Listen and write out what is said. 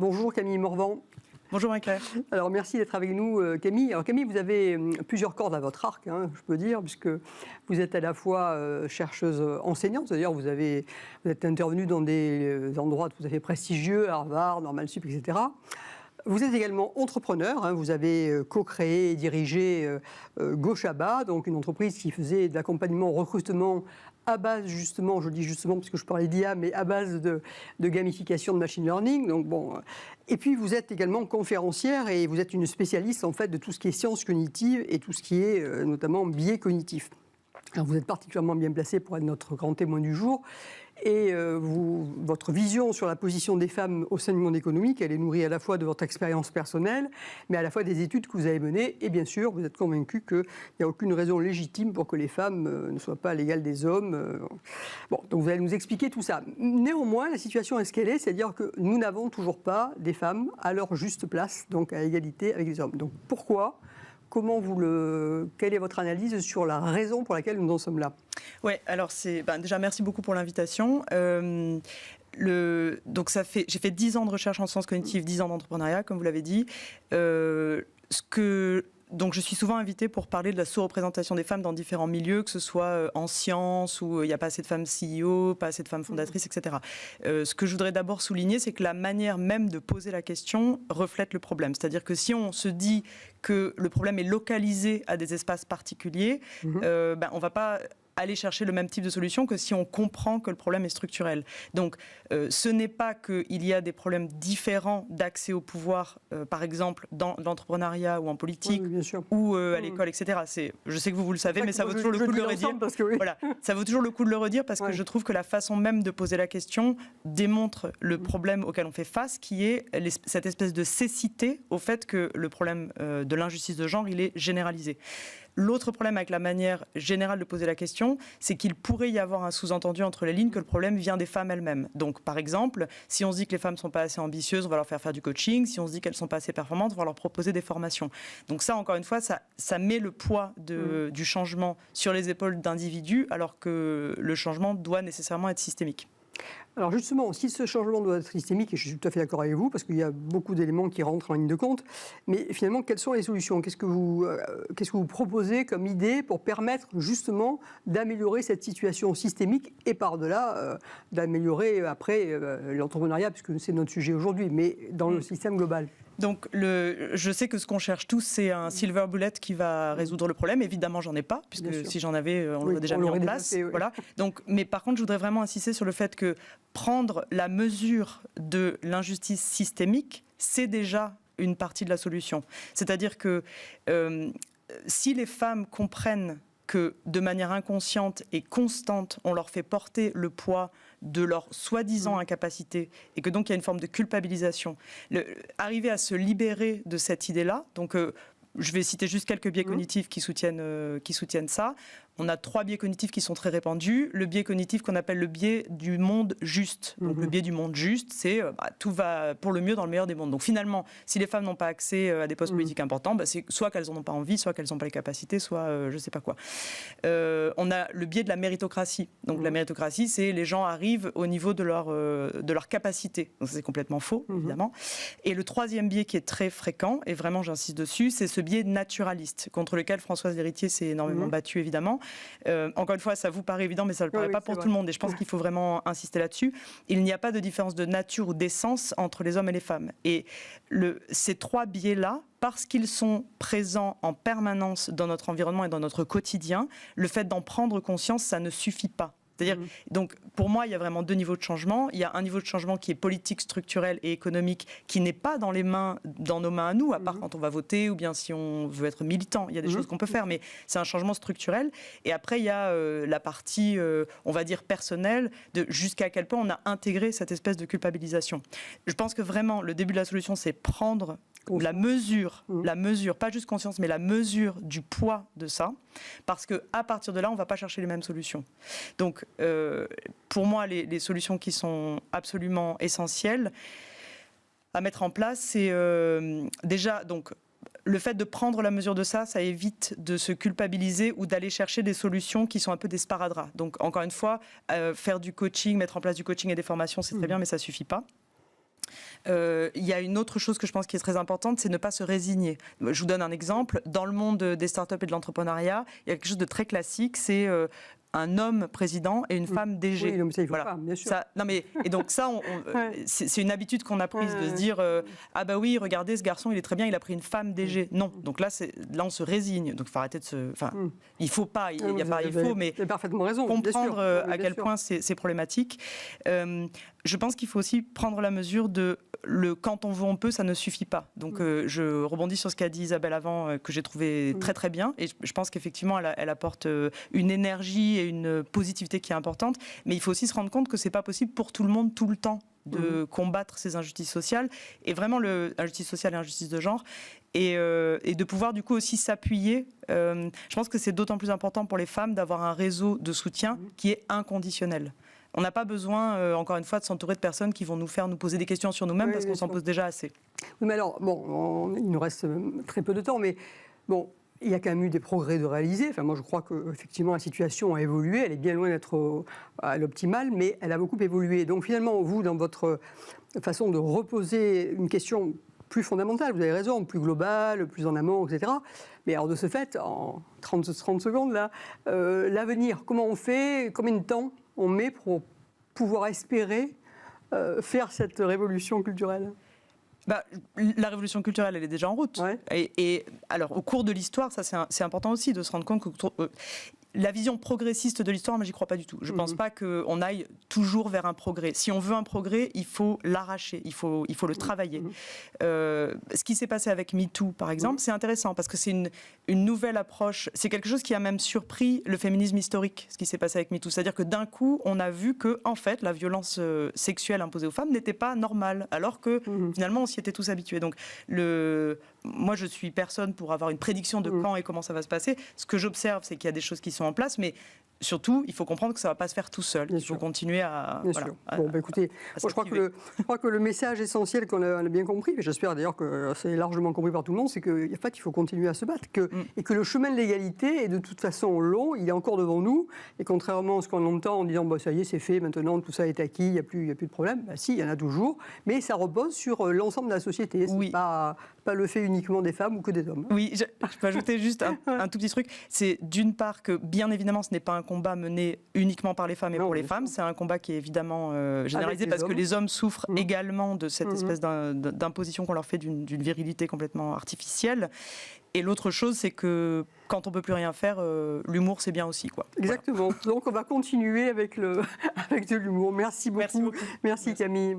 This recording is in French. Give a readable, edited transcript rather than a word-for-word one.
Bonjour Camille Morvan. Bonjour Marie-Claire. Alors merci d'être avec nous Camille. Alors Camille, vous avez plusieurs cordes à votre arc, je peux dire, puisque vous êtes à la fois chercheuse enseignante, c'est-à-dire vous êtes intervenue dans des endroits tout à fait prestigieux, Harvard, Normal Sup, etc. Vous êtes également entrepreneur, vous avez co-créé et dirigé Gochaba, donc une entreprise qui faisait de l'accompagnement au recrutement à base justement, je dis justement parce que je parlais d'IA, mais à base de gamification de machine learning. Donc bon. Et puis vous êtes également conférencière et vous êtes une spécialiste en fait de tout ce qui est sciences cognitives et tout ce qui est notamment biais cognitifs. Alors vous êtes particulièrement bien placé pour être notre grand témoin du jour. Et votre vision sur la position des femmes au sein du monde économique, elle est nourrie à la fois de votre expérience personnelle, mais à la fois des études que vous avez menées. Et bien sûr, vous êtes convaincu qu'il n'y a aucune raison légitime pour que les femmes ne soient pas à l'égal des hommes. Bon, donc vous allez nous expliquer tout ça. Néanmoins, la situation est ce qu'elle est, c'est-à-dire que nous n'avons toujours pas des femmes à leur juste place, donc à égalité avec les hommes. Donc pourquoi ? Quelle est votre analyse sur la raison pour laquelle nous en sommes là ? Oui, alors déjà merci beaucoup pour l'invitation. Donc j'ai fait 10 ans de recherche en sciences cognitives, 10 ans d'entrepreneuriat, comme vous l'avez dit. Donc je suis souvent invitée pour parler de la sous-représentation des femmes dans différents milieux, que ce soit en sciences, où il n'y a pas assez de femmes CEO, pas assez de femmes fondatrices, etc. Ce que je voudrais d'abord souligner, c'est que la manière même de poser la question reflète le problème. C'est-à-dire que si on se dit que le problème est localisé à des espaces particuliers, on ne va pas aller chercher le même type de solution que si on comprend que le problème est structurel. Donc, ce n'est pas qu'il y a des problèmes différents d'accès au pouvoir, par exemple, dans l'entrepreneuriat ou en politique, ou à l'école, etc. Je sais que vous le savez, mais ça vaut toujours le coup de le redire. Voilà, ça vaut toujours le coup de le redire parce que je trouve que la façon même de poser la question démontre le problème auquel on fait face, qui est cette espèce de cécité au fait que le problème de l'injustice de genre, il est généralisé. L'autre problème avec la manière générale de poser la question, c'est qu'il pourrait y avoir un sous-entendu entre les lignes que le problème vient des femmes elles-mêmes. Donc, par exemple, si on se dit que les femmes ne sont pas assez ambitieuses, on va leur faire du coaching. Si on se dit qu'elles ne sont pas assez performantes, on va leur proposer des formations. Donc ça, encore une fois, ça met le poids du changement sur les épaules d'individus, alors que le changement doit nécessairement être systémique. Alors justement, si ce changement doit être systémique, et je suis tout à fait d'accord avec vous, parce qu'il y a beaucoup d'éléments qui rentrent en ligne de compte, mais finalement, quelles sont les solutions ? Qu'est-ce que vous proposez comme idée pour permettre justement d'améliorer cette situation systémique et par-delà d'améliorer après l'entrepreneuriat, puisque c'est notre sujet aujourd'hui, mais dans le système global ? Donc, je sais que ce qu'on cherche tous, c'est un silver bullet qui va résoudre le problème. Évidemment, j'en ai pas, puisque si j'en avais, on l'aurait déjà mis en place. Voilà. Donc, mais par contre, je voudrais vraiment insister sur le fait que prendre la mesure de l'injustice systémique, c'est déjà une partie de la solution. C'est-à-dire que si les femmes comprennent que de manière inconsciente et constante, on leur fait porter le poids de leur soi-disant incapacité et que donc il y a une forme de culpabilisation. Arriver à se libérer de cette idée-là, donc je vais citer juste quelques biais cognitifs qui soutiennent ça. On a 3 biais cognitifs qui sont très répandus. Le biais cognitif qu'on appelle le biais du monde juste. Donc le biais du monde juste, c'est tout va pour le mieux dans le meilleur des mondes. Donc finalement, si les femmes n'ont pas accès à des postes politiques importants, c'est soit qu'elles n'en ont pas envie, soit qu'elles n'ont pas les capacités, soit je ne sais pas quoi. On a le biais de la méritocratie. Donc la méritocratie, c'est les gens arrivent au niveau de leur capacité. Donc ça, c'est complètement faux, évidemment. Et le 3e biais qui est très fréquent, et vraiment j'insiste dessus, c'est ce biais naturaliste, contre lequel Françoise Héritier s'est énormément battue, évidemment. Encore une fois, ça vous paraît évident, mais ça ne le paraît pas pour tout le monde. Et je pense qu'il faut vraiment insister là-dessus. Il n'y a pas de différence de nature ou d'essence entre les hommes et les femmes. Et ces 3 biais-là, parce qu'ils sont présents en permanence dans notre environnement et dans notre quotidien, le fait d'en prendre conscience, ça ne suffit pas. C'est-à-dire, donc, pour moi, il y a vraiment 2 niveaux de changement. Il y a un niveau de changement qui est politique, structurel et économique, qui n'est pas dans nos mains à nous, à part quand on va voter ou bien si on veut être militant. Il y a des choses qu'on peut faire, mais c'est un changement structurel. Et après, il y a la partie, on va dire, personnelle, de jusqu'à quel point on a intégré cette espèce de culpabilisation. Je pense que vraiment, le début de la solution, c'est prendre la mesure, pas juste conscience, mais la mesure du poids de ça, parce qu'à partir de là, on ne va pas chercher les mêmes solutions. Donc, pour moi, les solutions qui sont absolument essentielles à mettre en place, c'est déjà, donc, le fait de prendre la mesure de ça, ça évite de se culpabiliser ou d'aller chercher des solutions qui sont un peu des sparadraps. Donc, encore une fois, faire du coaching, mettre en place du coaching et des formations, c'est très bien, mais ça ne suffit pas. Il y a une autre chose que je pense qui est très importante, c'est ne pas se résigner. Je vous donne un exemple. Dans le monde des startups et de l'entrepreneuriat, il y a quelque chose de très classique, c'est un homme président et une femme DG. Oui, mais ça, il faut pas, bien sûr. Et donc ça, c'est une habitude qu'on a prise de se dire ah bah oui, regardez, ce garçon, il est très bien, il a pris une femme DG. Non, donc là, on se résigne. Donc il faut arrêter de se... il faut pas, il n'y a pas il faut, mais parfaitement raison, comprendre à quel point c'est problématique. Je pense qu'il faut aussi prendre la mesure de quand on veut, on peut, ça ne suffit pas. Donc je rebondis sur ce qu'a dit Isabelle avant, que j'ai trouvé très très bien. Et je pense qu'effectivement, elle apporte une énergie et une positivité qui est importante. Mais il faut aussi se rendre compte que c'est pas possible pour tout le monde, tout le temps, de combattre ces injustices sociales. Et vraiment, l'injustice sociale et l'injustice de genre. Et de pouvoir du coup aussi s'appuyer. Je pense que c'est d'autant plus important pour les femmes d'avoir un réseau de soutien qui est inconditionnel. On n'a pas besoin, encore une fois, de s'entourer de personnes qui vont nous poser des questions sur nous-mêmes parce qu'on s'en pose déjà assez. Oui, mais alors, il nous reste très peu de temps, mais bon, il y a quand même eu des progrès de réaliser. Enfin, moi, je crois qu'effectivement, la situation a évolué. Elle est bien loin d'être à l'optimal, mais elle a beaucoup évolué. Donc finalement, vous, dans votre façon de reposer une question plus fondamentale, vous avez raison, plus globale, plus en amont, etc. Mais alors de ce fait, en 30 secondes, là, l'avenir, comment on fait, combien de temps on met pour pouvoir espérer faire cette révolution culturelle ? La révolution culturelle, elle est déjà en route. Ouais. Et alors, au cours de l'histoire, ça c'est important aussi de se rendre compte que la vision progressiste de l'histoire, moi, j'y crois pas du tout. Je pense pas qu'on aille toujours vers un progrès. Si on veut un progrès, il faut l'arracher, il faut le travailler. Ce qui s'est passé avec MeToo, par exemple, c'est intéressant parce que c'est une nouvelle approche. C'est quelque chose qui a même surpris le féminisme historique, ce qui s'est passé avec MeToo. C'est-à-dire que d'un coup, on a vu que, en fait, la violence sexuelle imposée aux femmes n'était pas normale, alors que finalement, on s'y était tous habitués. Donc, moi, je suis personne pour avoir une prédiction de quand et comment ça va se passer. Ce que j'observe, c'est qu'il y a des choses qui sont en place, mais surtout, il faut comprendre que ça ne va pas se faire tout seul. Il faut continuer à... Bien sûr. Écoutez, moi, je crois que le message essentiel qu'on a bien compris, et j'espère d'ailleurs que c'est largement compris par tout le monde, c'est qu'en fait, il faut continuer à se battre. Et que le chemin de l'égalité est de toute façon long, il est encore devant nous. Et contrairement à ce qu'on entend en disant ça y est, c'est fait, maintenant tout ça est acquis, il n'y a plus de problème. Si, il y en a toujours. Mais ça repose sur l'ensemble de la société. Ce n'est pas le fait uniquement des femmes ou que des hommes. Oui, je peux ajouter juste un tout petit truc. C'est d'une part que, bien évidemment, ce n'est pas un combat mené uniquement par les femmes et pour les femmes. C'est un combat qui est évidemment généralisé parce que les hommes souffrent également de cette espèce d'imposition qu'on leur fait d'une virilité complètement artificielle. Et l'autre chose, c'est que quand on ne peut plus rien faire, l'humour, c'est bien aussi, quoi. Exactement. Voilà. Donc, on va continuer avec de l'humour. Merci beaucoup. Merci Camille.